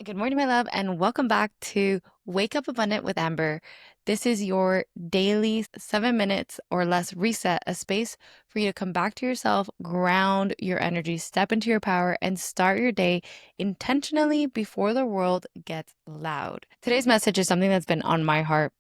Good morning, my love, and welcome back to Wake Up Abundant with Amber. This is your daily 7 minutes or less reset, a space for you to come back to yourself, ground your energy, step into your power, and start your day intentionally before the world gets loud. Today's message is something that's been on my heart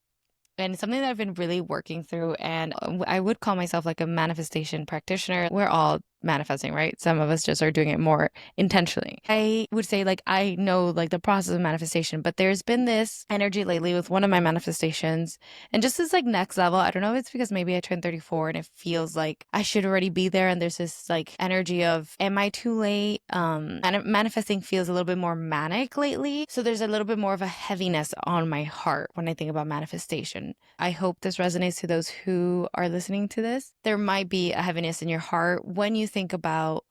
and it's something that I've been really working through. And I would call myself like a manifestation practitioner. We're all manifesting, right? Some of us just are doing it more intentionally. I would say like I know like the process of manifestation, but there's been this energy lately with one of my manifestations and just this like next level. I don't know if it's because maybe I turned 34 and it feels like I should already be there. And there's this like energy of, am I too late? And manifesting feels a little bit more manic lately. So there's a little bit more of a heaviness on my heart when I think about manifestation. I hope this resonates to those who are listening to this. There might be a heaviness in your heart when you think about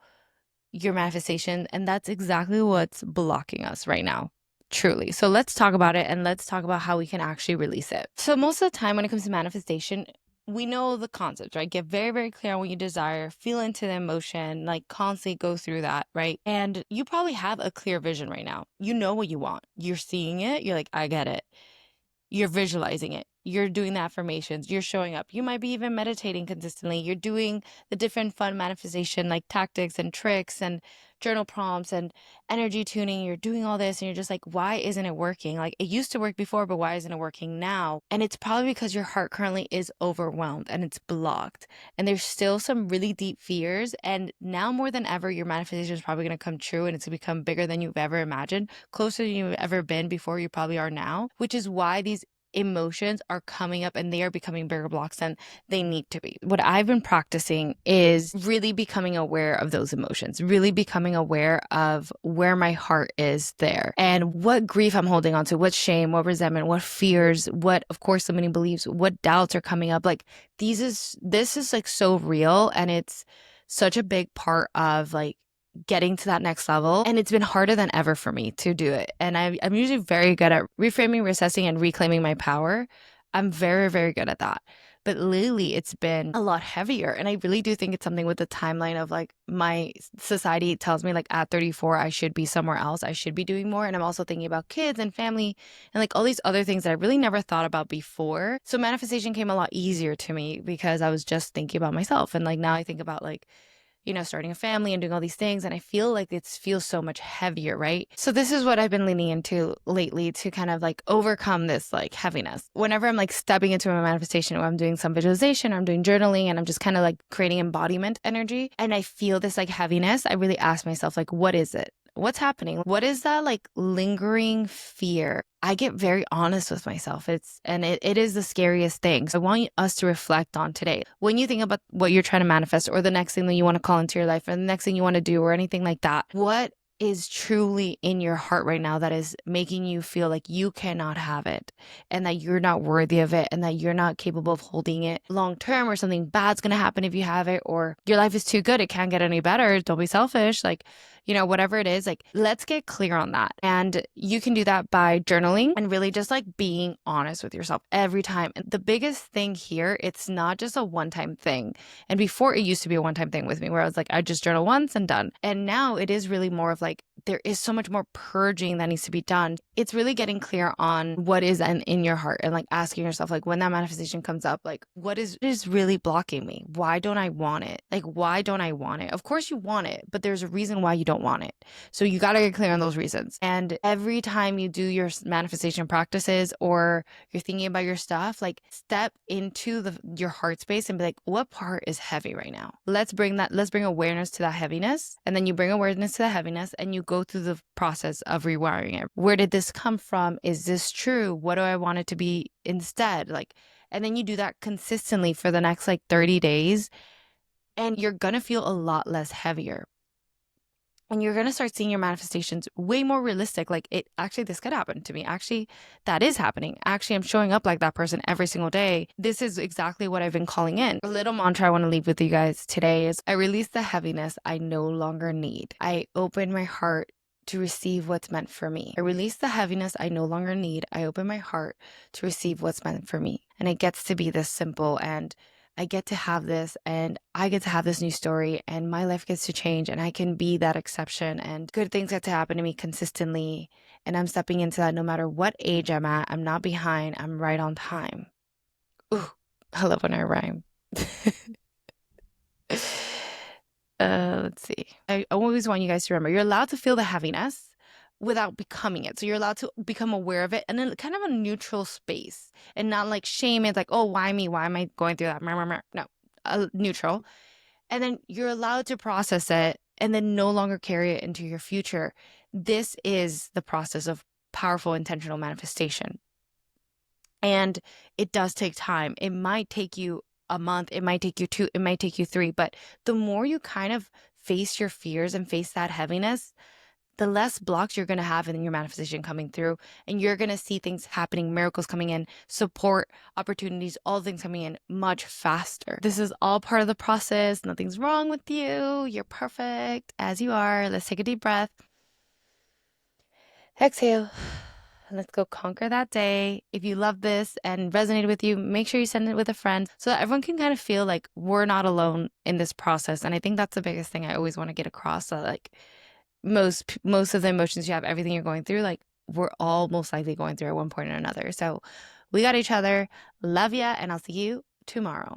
your manifestation, and that's exactly what's blocking us right now. Truly. So let's talk about it and let's talk about how we can actually release it. So most of the time when it comes to manifestation, we know the concepts, right? Get very, very clear on what you desire, feel into the emotion, like constantly go through that, right? And you probably have a clear vision right now. You know what you want. You're seeing it. You're like, I get it. You're visualizing it. You're doing the affirmations. You're showing up. You might be even meditating consistently. You're doing the different fun manifestation like tactics and tricks and journal prompts and energy tuning. You're doing all this and you're just like, why isn't it working? Like it used to work before, but why isn't it working now? And it's probably because your heart currently is overwhelmed and it's blocked. And there's still some really deep fears. And now more than ever, your manifestation is probably going to come true and it's going to become bigger than you've ever imagined, closer than you've ever been before you probably are now, which is why these emotions are coming up and they are becoming bigger blocks than they need to be. What I've been practicing is really becoming aware of those emotions, really becoming aware of where my heart is there and what grief I'm holding on to, what shame, what resentment, what fears, what, of course, limiting beliefs, what doubts are coming up. Like this is like so real and it's such a big part of like getting to that next level. And it's been harder than ever for me to do it. And I'm usually very good at reframing, reassessing, and reclaiming my power. I'm very, very good at that. But lately, it's been a lot heavier. And I really do think it's something with the timeline of like my society tells me like at 34, I should be somewhere else. I should be doing more. And I'm also thinking about kids and family and like all these other things that I really never thought about before. So manifestation came a lot easier to me because I was just thinking about myself. And like now I think about like, starting a family and doing all these things. And I feel like it feels so much heavier, right? So this is what I've been leaning into lately to kind of like overcome this like heaviness. Whenever I'm like stepping into my manifestation, or I'm doing some visualization, or I'm doing journaling, and I'm just kind of like creating embodiment energy, and I feel this like heaviness, I really ask myself, like, what is it? What's happening? What is that like lingering fear? I get very honest with myself. It is the scariest thing. So I want us to reflect on today. When you think about what you're trying to manifest or the next thing that you want to call into your life or the next thing you want to do or anything like that, what is truly in your heart right now that is making you feel like you cannot have it and that you're not worthy of it and that you're not capable of holding it long term, or something bad's going to happen if you have it, or your life is too good, it can't get any better, don't be selfish, like whatever it is, like let's get clear on that. And you can do that by journaling and really just like being honest with yourself every time. And the biggest thing here, it's not just a one-time thing. And before, it used to be a one-time thing with me where I was like, I just journal once and done. And now it is really more of like, there is so much more purging that needs to be done. It's really getting clear on what is in your heart and like asking yourself, like when that manifestation comes up, like what is really blocking me? Why don't I want it? Like, why don't I want it? Of course you want it, but there's a reason why you don't want it. So you got to get clear on those reasons. And every time you do your manifestation practices or you're thinking about your stuff, like step into your heart space and be like, what part is heavy right now? Let's bring awareness to that heaviness. And then you bring awareness to the heaviness and you go through the process of rewiring it. Where did this come from? Is this true? What do I want it to be instead? Like, and then you do that consistently for the next like 30 days and you're going to feel a lot less heavier. And you're going to start seeing your manifestations way more realistic. Like this could happen to me. Actually, that is happening. Actually, I'm showing up like that person every single day. This is exactly what I've been calling in. A little mantra I want to leave with you guys today is I release the heaviness I no longer need. I open my heart to receive what's meant for me. I release the heaviness I no longer need. I open my heart to receive what's meant for me. And it gets to be this simple, and I get to have this and I get to have this new story and my life gets to change and I can be that exception and good things get to happen to me consistently And I'm stepping into that no matter what age I'm at. I'm not behind. I'm right on time. Ooh, I love when I rhyme. Let's see. I always want you guys to remember you're allowed to feel the heaviness without becoming it. So you're allowed to become aware of it and then kind of a neutral space and not like shame it, like, oh, why me? Why am I going through that? No, neutral. And then you're allowed to process it and then no longer carry it into your future. This is the process of powerful intentional manifestation. And it does take time. It might take you a month, it might take you 2, it might take you 3, but the more you kind of face your fears and face that heaviness, the less blocks you're going to have in your manifestation coming through, and you're going to see things happening, miracles coming in, support, opportunities, all things coming in much faster. This is all part of the process. Nothing's wrong with you. You're perfect as you are. Let's take a deep breath. Exhale. Let's go conquer that day. If you love this and resonated with you, make sure you send it with a friend so that everyone can kind of feel like we're not alone in this process. And I think that's the biggest thing I always want to get across. So like most of the emotions you have, everything you're going through, like we're all most likely going through at one point or another. So we got each other. Love ya, and I'll see you tomorrow.